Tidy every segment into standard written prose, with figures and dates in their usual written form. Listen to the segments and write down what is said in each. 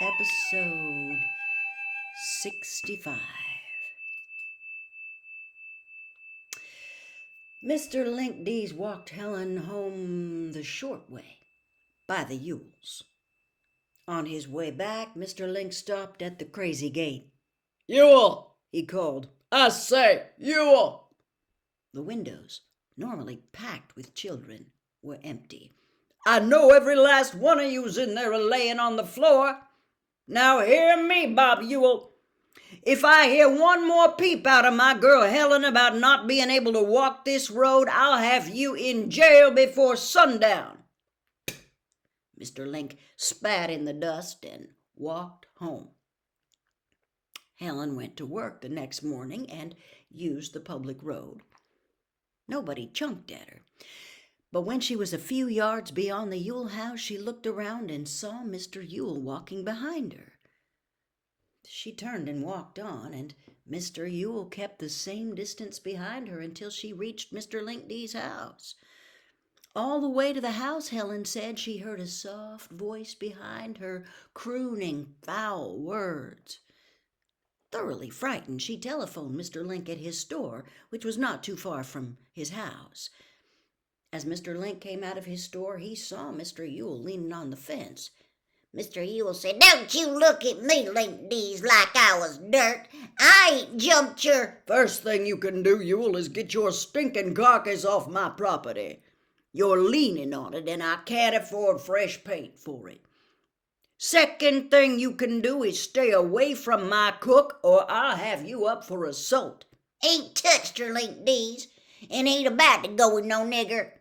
Episode 65. Mr. Linkdees walked Helen home the short way, by the Yules. On his way back, Mr. Link stopped at the crazy gate. "Yule!" he called. "I say, Yule!" The windows, normally packed with children, were empty. "I know every last one of you's in there a-layin' on the floor. Now hear me, Bob Yule. If I hear one more peep out of my girl Helen about not being able to walk this road, I'll have you in jail before sundown." Mr. Link spat in the dust and walked home. Helen went to work the next morning and used the public road. Nobody chunked at her. But when she was a few yards beyond the Yule house, she looked around and saw Mr. Yule walking behind her. She turned and walked on, and Mr. Yule kept the same distance behind her until she reached Mr. Linkdee's house. All the way to the house, Helen said, she heard a soft voice behind her crooning foul words. Thoroughly frightened, she telephoned Mr. Link at his store, which was not too far from his house. As Mr. Link came out of his store, he saw Mr. Yule leaning on the fence. Mr. Yule said, "Don't you look at me, Linkdees, like I was dirt. I ain't jumped your—" "First thing you can do, Yule, is get your stinking carcass off my property. You're leaning on it, and I can't afford fresh paint for it. Second thing you can do is stay away from my cook, or I'll have you up for assault." Ain't touched her, Linkdees, and ain't about to go with no nigger.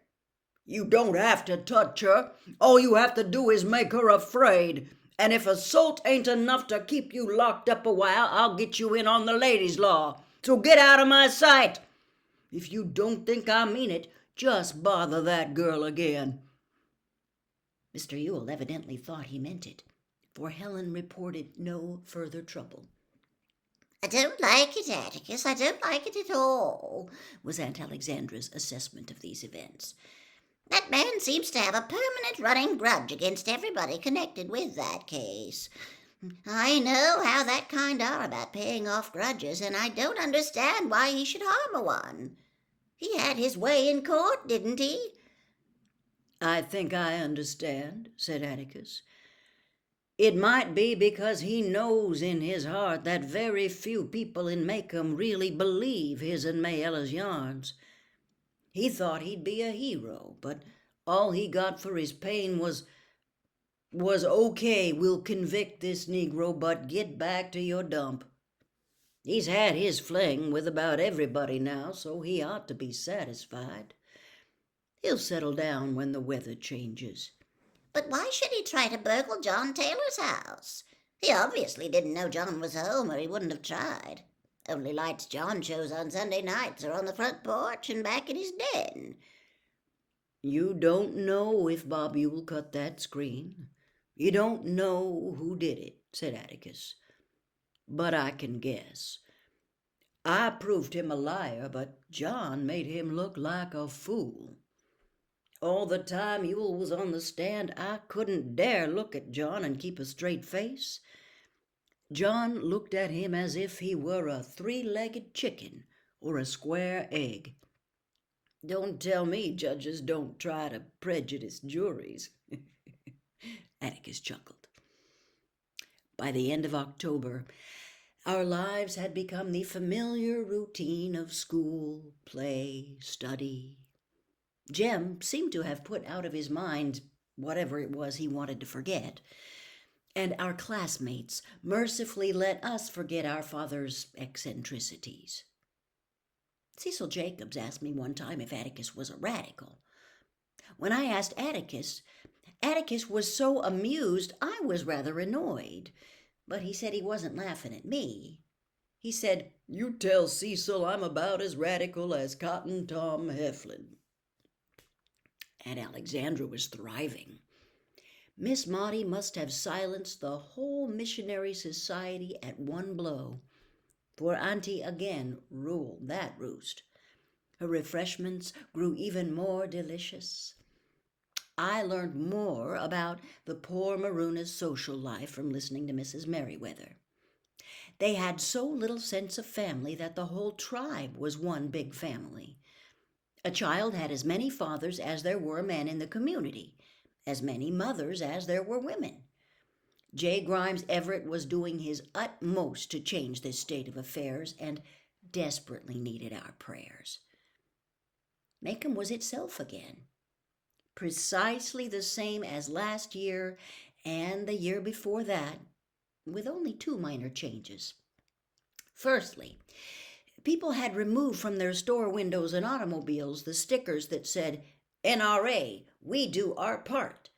"You don't have to touch her. All you have to do is make her afraid. And if assault ain't enough to keep you locked up a while, I'll get you in on the ladies' law. So get out of my sight. If you don't think I mean it, just bother that girl again." Mr. Yule evidently thought he meant it, for Helen reported no further trouble. "I don't like it, Atticus. I don't like it at all," was Aunt Alexandra's assessment of these events. "That man seems to have a permanent running grudge against everybody connected with that case. I know how that kind are about paying off grudges, and I don't understand why he should harbor one. He had his way in court, didn't he?" "I think I understand," said Atticus. "It might be because he knows in his heart that very few people in Maycomb really believe his and Mayella's yarns. He thought he'd be a hero, but all he got for his pain was okay, we'll convict this Negro, but get back to your dump. He's had his fling with about everybody now, so he ought to be satisfied. He'll settle down when the weather changes." "But why should he try to burgle John Taylor's house? He obviously didn't know John was home, or he wouldn't have tried. Only lights John shows on Sunday nights are on the front porch and back in his den." "You don't know if Bob Yule cut that screen. You don't know who did it," said Atticus. "But I can guess. I proved him a liar, but John made him look like a fool. All the time Yule was on the stand, I couldn't dare look at John and keep a straight face. John looked at him as if he were a three-legged chicken or a square egg. Don't tell me judges don't try to prejudice juries." Atticus chuckled. By the end of October, our lives had become the familiar routine of school, play, study. Jem seemed to have put out of his mind whatever it was he wanted to forget, and our classmates mercifully let us forget our father's eccentricities. Cecil Jacobs asked me one time if Atticus was a radical. When I asked Atticus was so amused I was rather annoyed, but he said he wasn't laughing at me. He said, "You tell Cecil I'm about as radical as Cotton Tom Heflin." Aunt Alexandra was thriving. Miss Maudie must have silenced the whole missionary society at one blow, for Auntie again ruled that roost. Her refreshments grew even more delicious. I learned more about the poor Marooners' social life from listening to Mrs. Merriweather. They had so little sense of family that the whole tribe was one big family. A child had as many fathers as there were men in the community, as many mothers as there were women. J. Grimes Everett was doing his utmost to change this state of affairs and desperately needed our prayers. Macomb was itself again, precisely the same as last year and the year before that, with only two minor changes. Firstly, people had removed from their store windows and automobiles the stickers that said, NRA, we do our part.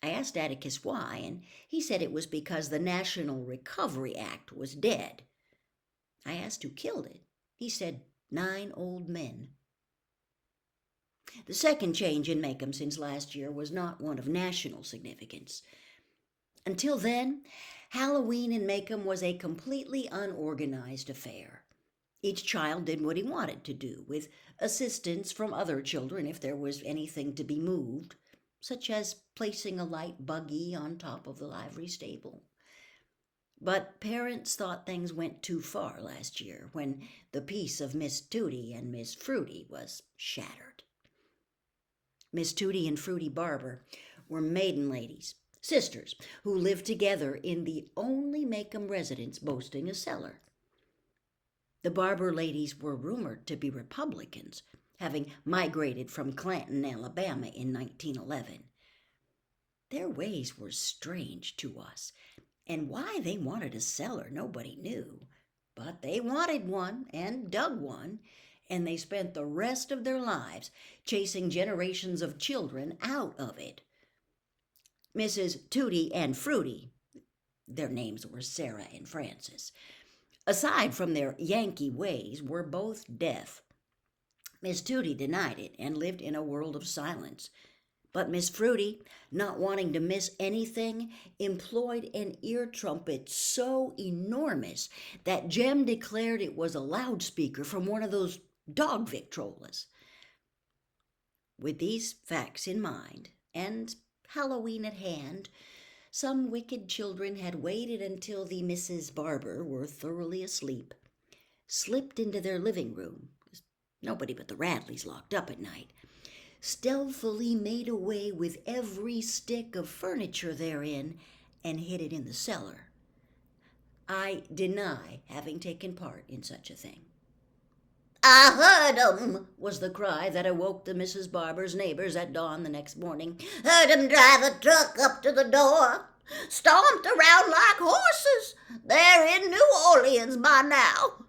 I asked Atticus why, and he said it was because the National Recovery Act was dead. I asked who killed it. He said 9 old men. The second change in Macomb since last year was not one of national significance. Until then, Halloween in Macomb was a completely unorganized affair. Each child did what he wanted to do, with assistance from other children if there was anything to be moved, such as placing a light buggy on top of the livery stable. But parents thought things went too far last year when the peace of Miss Tootie and Miss Fruity was shattered. Miss Tootie and Fruity Barber were maiden ladies, sisters, who lived together in the only Macomb residence boasting a cellar. The Barber ladies were rumored to be Republicans, having migrated from Clanton, Alabama in 1911. Their ways were strange to us, and why they wanted a cellar nobody knew. But they wanted one and dug one, and they spent the rest of their lives chasing generations of children out of it. Mrs. Tootie and Fruity, their names were Sarah and Frances, aside from their Yankee ways, were both deaf. Miss Tootie denied it and lived in a world of silence. But Miss Fruity, not wanting to miss anything, employed an ear trumpet so enormous that Jem declared it was a loudspeaker from one of those dog Victrolas. With these facts in mind, and Halloween at hand, some wicked children had waited until the Mrs. Barber were thoroughly asleep, slipped into their living room, nobody but the Radleys locked up at night, stealthily made away with every stick of furniture therein, and hid it in the cellar. I deny having taken part in such a thing. I heard 'em, Was the cry that awoke the Mrs. Barber's neighbors at dawn the next morning. heard 'em drive a truck up to the door, stomped around like horses. They're in New Orleans by now.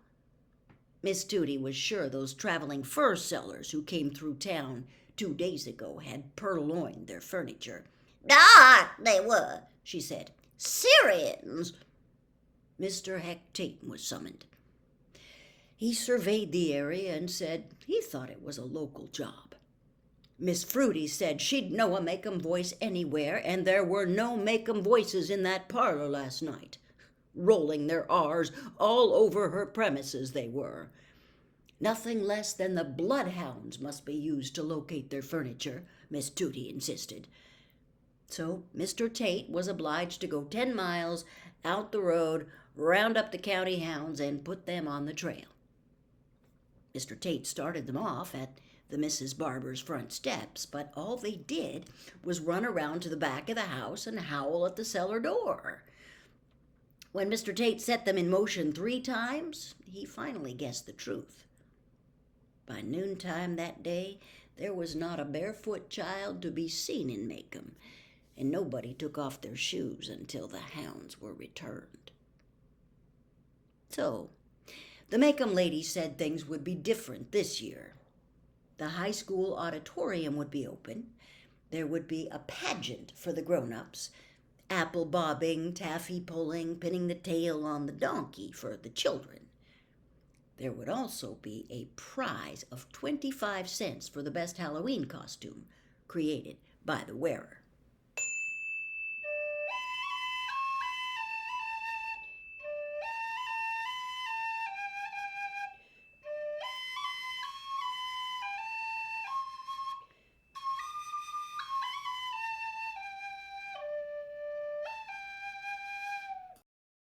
Miss Tootie was sure those traveling fur sellers who came through town 2 days ago had purloined their furniture. Dark they were, she said. Syrians. Mr. Heck Tate was summoned. He surveyed the area and said he thought it was a local job. Miss Fruity said she'd know a Macomb voice anywhere, and there were no Macomb voices in that parlor last night. Rolling their R's all over her premises they were. Nothing less than the bloodhounds must be used to locate their furniture, Miss Tootie insisted. So Mr. Tate was obliged to go 10 miles out the road, round up the county hounds, and put them on the trail. Mr. Tate started them off at the Mrs. Barber's front steps, but all they did was run around to the back of the house and howl at the cellar door. When Mr. Tate set them in motion 3 times, he finally guessed the truth. By noontime that day, there was not a barefoot child to be seen in Macomb, and nobody took off their shoes until the hounds were returned. So, the Macomb ladies said things would be different this year. The high school auditorium would be open. There would be a pageant for the grown-ups, apple bobbing, taffy pulling, pinning the tail on the donkey for the children. There would also be a prize of 25 cents for the best Halloween costume, created by the wearer.